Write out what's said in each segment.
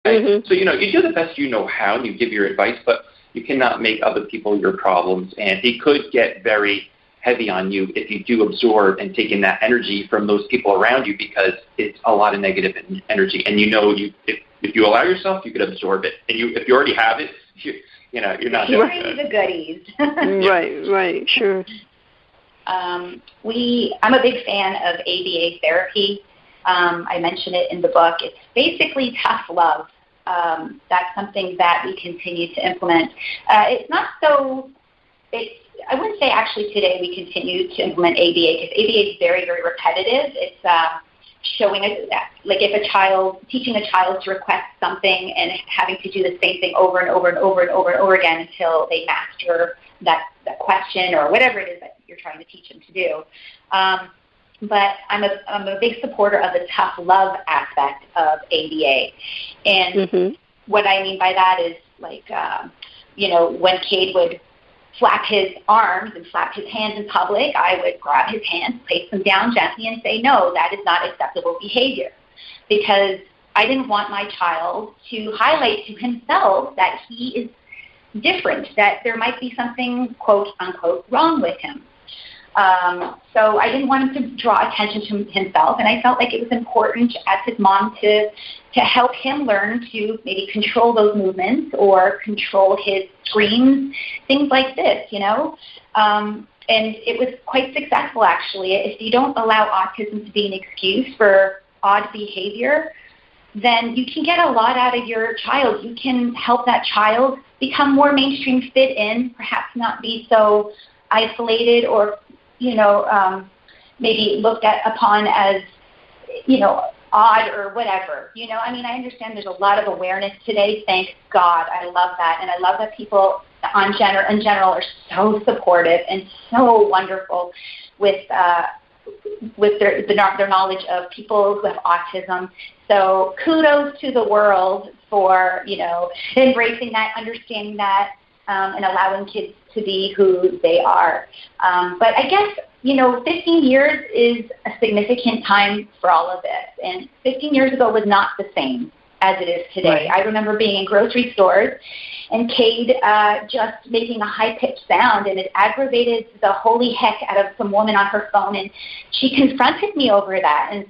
okay? Mm-hmm. So, you do the best you know how, and you give your advice, but you cannot make other people your problems, and it could get very heavy on you if you do absorb and take in that energy from those people around you, because it's a lot of negative energy, and if you allow yourself, you could absorb it, and if you already have it, you're not doing Hearing the goodies. Right, sure. I'm a big fan of ABA therapy. I mention it in the book. It's basically tough love. That's something that we continue to implement. It's not so. I wouldn't say actually today we continue to implement ABA, because ABA is very, very repetitive. It's showing us that, like, if teaching a child to request something and having to do the same thing over and over and over and over and over again until they master that question or whatever it is that you're trying to teach them to do. But I'm a big supporter of the tough love aspect of ABA. And what I mean by that is, like, when Cade would flap his arms and flap his hands in public, I would grab his hands, place them down gently, and say, no, that is not acceptable behavior. Because I didn't want my child to highlight to himself that he is different, that there might be something, quote, unquote, wrong with him. So I didn't want him to draw attention to himself, and I felt like it was important as his mom to help him learn to maybe control those movements or control his screams, things like this, And it was quite successful, actually. If you don't allow autism to be an excuse for odd behavior, then you can get a lot out of your child. You can help that child become more mainstream, fit in, perhaps not be so isolated or maybe looked upon as, odd or whatever. I understand there's a lot of awareness today. Thank God. I love that. And I love that people in general are so supportive and so wonderful with their knowledge of people who have autism. So kudos to the world for, embracing that, understanding that, and allowing kids to be who they are. But I guess, 15 years is a significant time for all of this. And 15 years ago was not the same as it is today. Right. I remember being in grocery stores and Cade just making a high-pitched sound, and it aggravated the holy heck out of some woman on her phone, and she confronted me over that. And,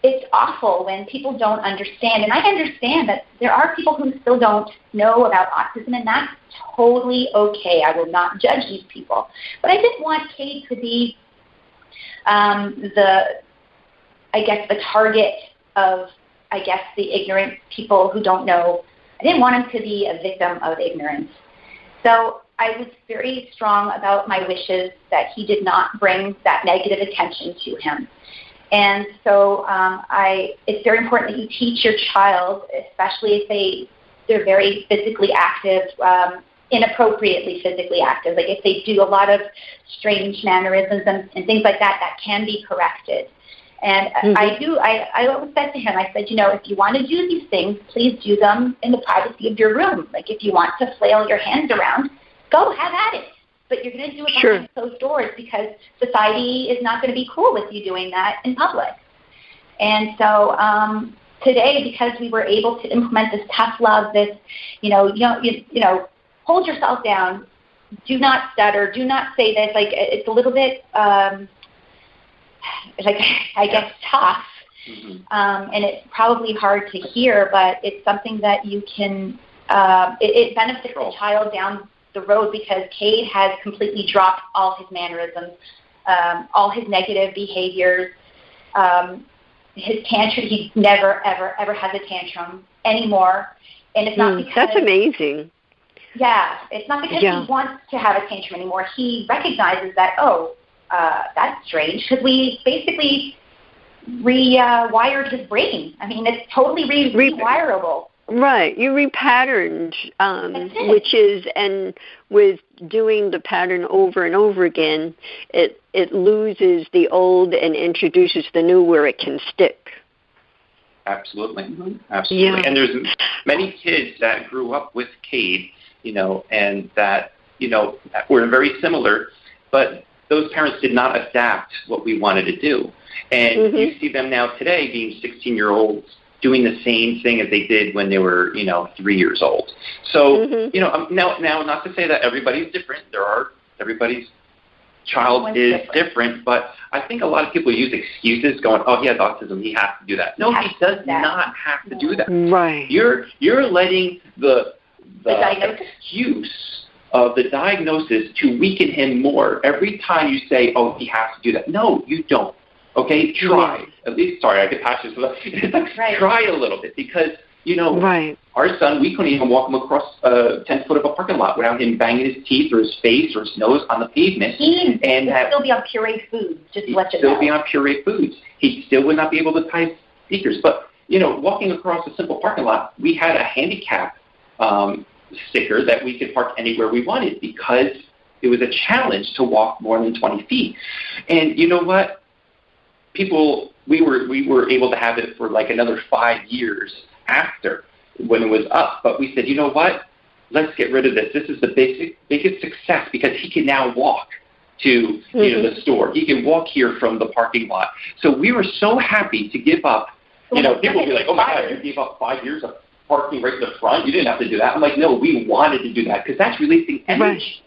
it's awful when people don't understand. And I understand that there are people who still don't know about autism, and that's totally okay. I will not judge these people. But I didn't want Cade to be the target of, the ignorant people who don't know. I didn't want him to be a victim of ignorance. So I was very strong about my wishes that he did not bring that negative attention to him. And so it's very important that you teach your child, especially if they're very physically active, inappropriately physically active. Like if they do a lot of strange mannerisms and things like that, that can be corrected. And I always said to him, I said, if you want to do these things, please do them in the privacy of your room. Like if you want to flail your hands around, go have at it. But you're going to do it behind closed doors, because society is not going to be cool with you doing that in public. And so today, because we were able to implement this tough love, this, hold yourself down, do not stutter, do not say this. Like it's a little bit, tough. And it's probably hard to hear, but it's something that you can, it benefits the child down the road, because Cade has completely dropped all his mannerisms, all his negative behaviors, his tantrum. He never, ever, ever has a tantrum anymore. And it's not because... That's amazing. Yeah, it's not because he wants to have a tantrum anymore. He recognizes that, that's strange, because we basically rewired his brain. I mean, it's totally rewirable. Right, you repatterned, which is, and with doing the pattern over and over again, it loses the old and introduces the new where it can stick. Absolutely, absolutely. Yeah. And there's many kids that grew up with Cade, and that, were very similar, but those parents did not adapt what we wanted to do. And you see them now today being 16-year-olds, doing the same thing as they did when they were, 3 years old. So, now, not to say that everybody's different. Everybody's child is different, but I think a lot of people use excuses going, oh, he has autism, he has to do that. No, he does not have to do that. Right. You're letting the excuse of the diagnosis to weaken him more every time you say, oh, he has to do that. No, you don't. Okay, try. Yes. At least, sorry, I get passionate. Right. Try a little bit because, our son, we couldn't even walk him across 10 foot of a parking lot without him banging his teeth or his face or his nose on the pavement. He'd still be on pureed foods, just to let you know. He'd still be on pureed foods. He still would not be able to tie speakers. But, walking across a simple parking lot, we had a handicap sticker that we could park anywhere we wanted because it was a challenge to walk more than 20 feet. And you know what? We were able to have it for like another 5 years after when it was up. But we said, you know what? Let's get rid of this. This is the biggest success because he can now walk to the store. He can walk here from the parking lot. So we were so happy to give up. People will be like, oh, my God, you gave up 5 years of parking right in the front. You didn't have to do that. I'm like, no, we wanted to do that because that's releasing energy.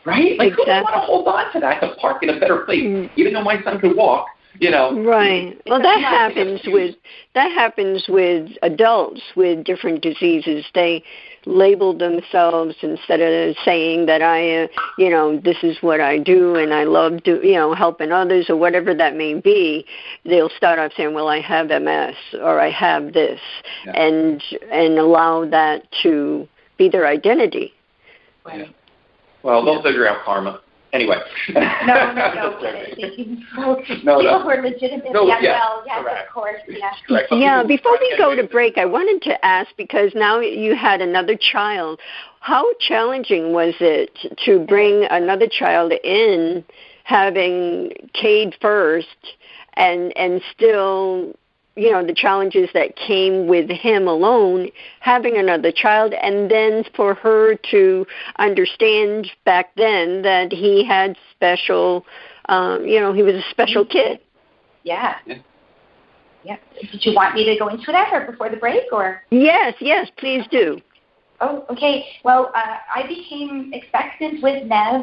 Right? Like, who would want to hold on to that to park in a better place? Even though my son could walk, Right. Well, that happens with adults with different diseases. They label themselves instead of saying that this is what I do and I love helping others or whatever that may be. They'll start off saying, well, I have MS or I have this, and allow that to be their identity. Right. Well, they'll figure out karma. Anyway. No. People who are legitimately unwell, yes, of course, yes. Yeah, before we go to break, I wanted to ask, because now you had another child, how challenging was it to bring another child in, having Cade first, and still, the challenges that came with him alone, having another child, and then for her to understand back then that he had special, he was a special kid. Yeah. Did you want me to go into that before the break, or? Yes, please do. Oh, okay. Well, I became expectant with Nev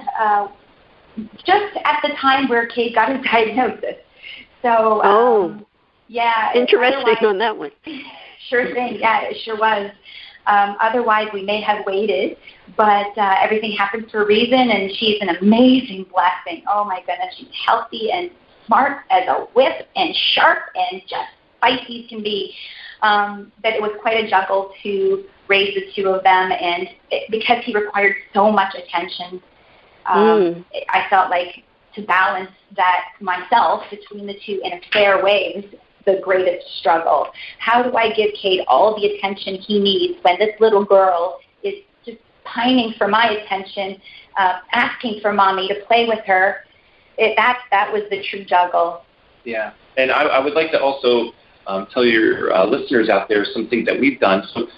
just at the time where Cade got his diagnosis. So, yeah. Interesting on that one. Sure thing. Yeah, it sure was. Otherwise, we may have waited, but everything happens for a reason, and she's an amazing blessing. Oh, my goodness. She's healthy and smart as a whip and sharp and just feisty as can be. But it was quite a juggle to raise the two of them, and because he required so much attention, I felt like to balance that myself between the two in a fair way was the greatest struggle. How do I give Cade all the attention he needs when this little girl is just pining for my attention, asking for mommy to play with her? That was the true juggle. Yeah, and I would like to also tell your listeners out there some things that we've done. So,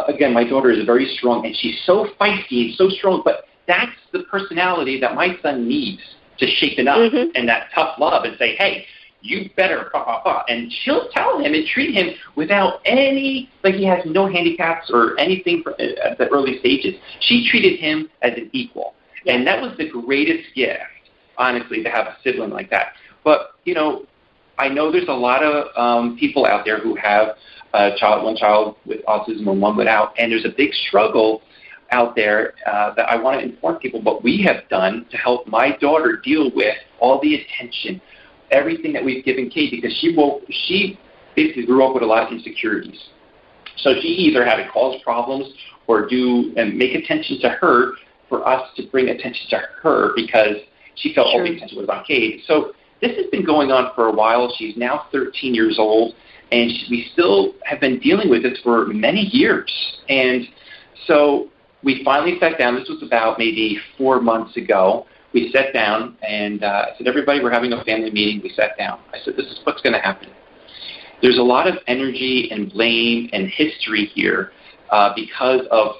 again, my daughter is very strong, and she's so feisty and so strong, but that's the personality that my son needs to shake it up and that tough love and say, hey, you better, and she'll tell him and treat him without any, like he has no handicaps or anything at the early stages. She treated him as an equal, and that was the greatest gift, honestly, to have a sibling like that. But, I know there's a lot of people out there who have one child with autism and one without, and there's a big struggle out there that I want to inform people what we have done to help my daughter deal with all the attention, everything that we've given Kate, because she basically grew up with a lot of insecurities. So she either had to cause problems or make attention to her for us to bring attention to her because she felt all the attention was on Kate. So this has been going on for a while. She's now 13 years old, and we still have been dealing with this for many years. And so we finally sat down. This was about maybe 4 months ago. We sat down, and I said, everybody, we're having a family meeting. We sat down. I said, this is what's going to happen. There's a lot of energy and blame and history here because of,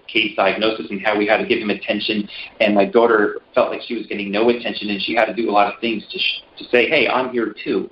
Kate's diagnosis and how we had to give him attention. And my daughter felt like she was getting no attention, and she had to do a lot of things to say, hey, I'm here too.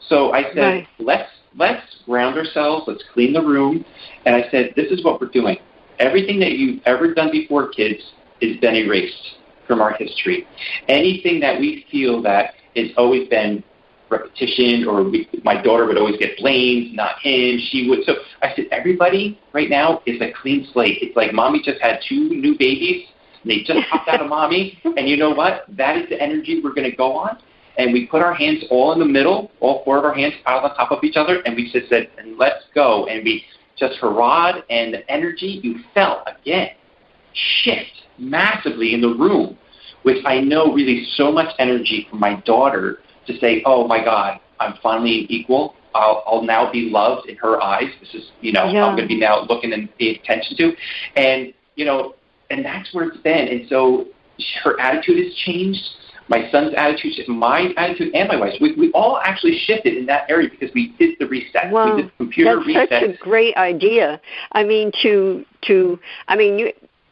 So I said, let's let's ground ourselves, let's clean the room. And I said, this is what we're doing. Everything that you've ever done before, kids, has been erased from our history. Anything that we feel that has always been repetition, or my daughter would always get blamed, not him, she would. So I said, everybody right now is a clean slate. It's like mommy just had 2 new babies, and they just popped out of mommy, and you know what? That is the energy we're going to go on. And we put our hands all in the middle, all 4 of our hands out on top of each other, and we just said, and let's go. And we just hurrahed, and the energy you felt, again, shift massively in the room, which I know really so much energy from my daughter to say, oh, my God, I'm finally equal. I'll now be loved in her eyes. This is, I'm going to be now looking and paying attention to. And, and that's where it's been. And so her attitude has changed. My son's attitude, my attitude, and my wife's. We all actually shifted in that area because we did the reset. Wow. We did the computer reset. That's such a great idea. I mean,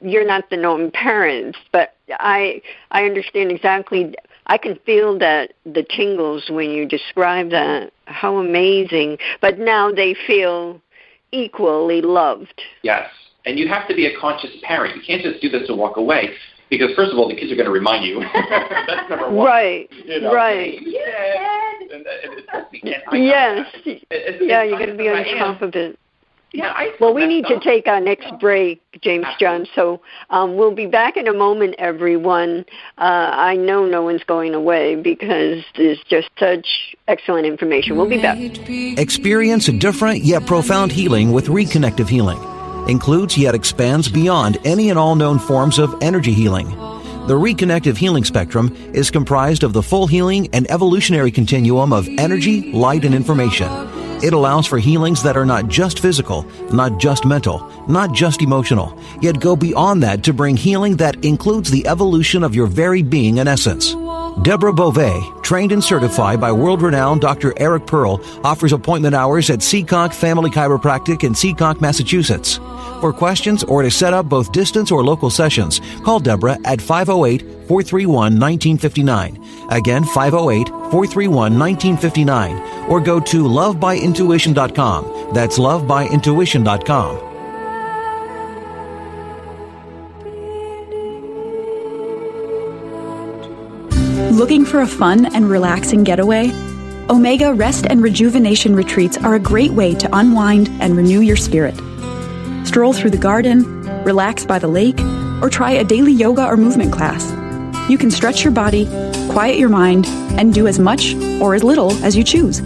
you're not the known parents, but I understand exactly. I can feel that, the tingles when you describe that. How amazing. But now they feel equally loved. Yes. And you have to be a conscious parent. You can't just do this and walk away. Because, first of all, the kids are going to remind you. That's number one. Right, right. Yes. Yeah, you're going to be on top of it. Yeah, well, we need to take our next break, James John, so we'll be back in a moment, everyone. I know no one's going away because there's just such excellent information. We'll be back. Experience a different yet profound healing with Reconnective Healing. Includes yet expands beyond any and all known forms of energy healing. The Reconnective Healing spectrum is comprised of the full healing and evolutionary continuum of energy, light, and information. It allows for healings that are not just physical, not just mental, not just emotional, yet go beyond that to bring healing that includes the evolution of your very being and essence. Deborah Beauvais, trained and certified by world-renowned Dr. Eric Pearl, offers appointment hours at Seacock Family Chiropractic in Seacock, Massachusetts. For questions or to set up both distance or local sessions, call Deborah at 508-431-1959. Again, 508-431-1959. Or go to lovebyintuition.com. That's lovebyintuition.com. Looking for a fun and relaxing getaway? Omega Rest and Rejuvenation Retreats are a great way to unwind and renew your spirit. Stroll through the garden, relax by the lake, or try a daily yoga or movement class. You can stretch your body, quiet your mind, and do as much or as little as you choose.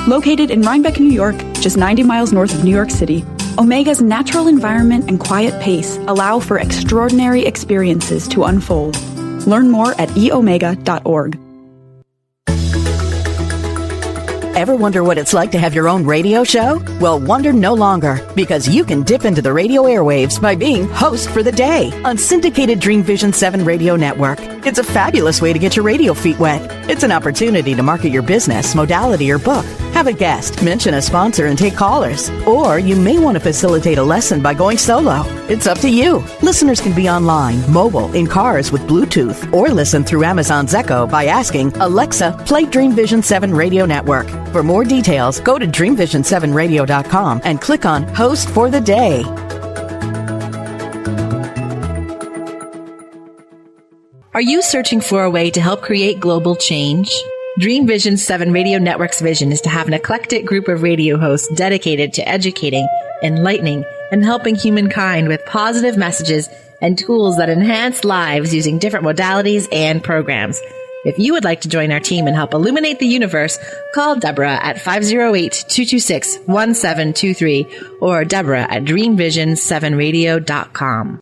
Located in Rhinebeck, New York, just 90 miles north of New York City, Omega's natural environment and quiet pace allow for extraordinary experiences to unfold. Learn more at eomega.org. Ever wonder what it's like to have your own radio show? Well, wonder no longer, because you can dip into the radio airwaves by being host for the day on syndicated Dream Vision 7 Radio Network. It's a fabulous way to get your radio feet wet. It's an opportunity to market your business, modality, or book. Have a guest, mention a sponsor, and take callers. Or you may want to facilitate a lesson by going solo. It's up to you. Listeners can be online, mobile, in cars with Bluetooth, or listen through Amazon's Echo by asking, Alexa, play Dream Vision 7 Radio Network. For more details, go to dreamvision7radio.com and click on Host for the Day. Are you searching for a way to help create global change? Dream Vision 7 Radio Network's vision is to have an eclectic group of radio hosts dedicated to educating, enlightening, and helping humankind with positive messages and tools that enhance lives using different modalities and programs. If you would like to join our team and help illuminate the universe, call Deborah at 508-226-1723 or Deborah at dreamvision7radio.com.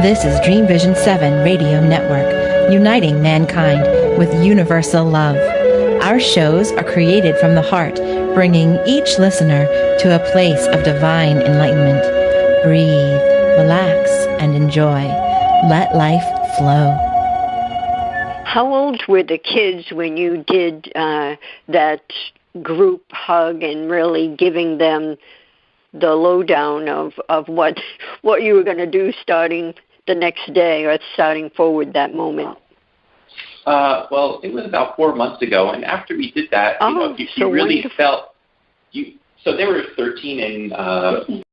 This is Dream Vision 7 Radio Network, uniting mankind with universal love. Our shows are created from the heart, bringing each listener to a place of divine enlightenment. Breathe, relax, and enjoy. Let life flow. How old were the kids when you did that group hug and really giving them the lowdown of what you were going to do starting the next day or starting forward that moment? Well, it was about 4 months ago, and after we did that, you really felt So they were 13 and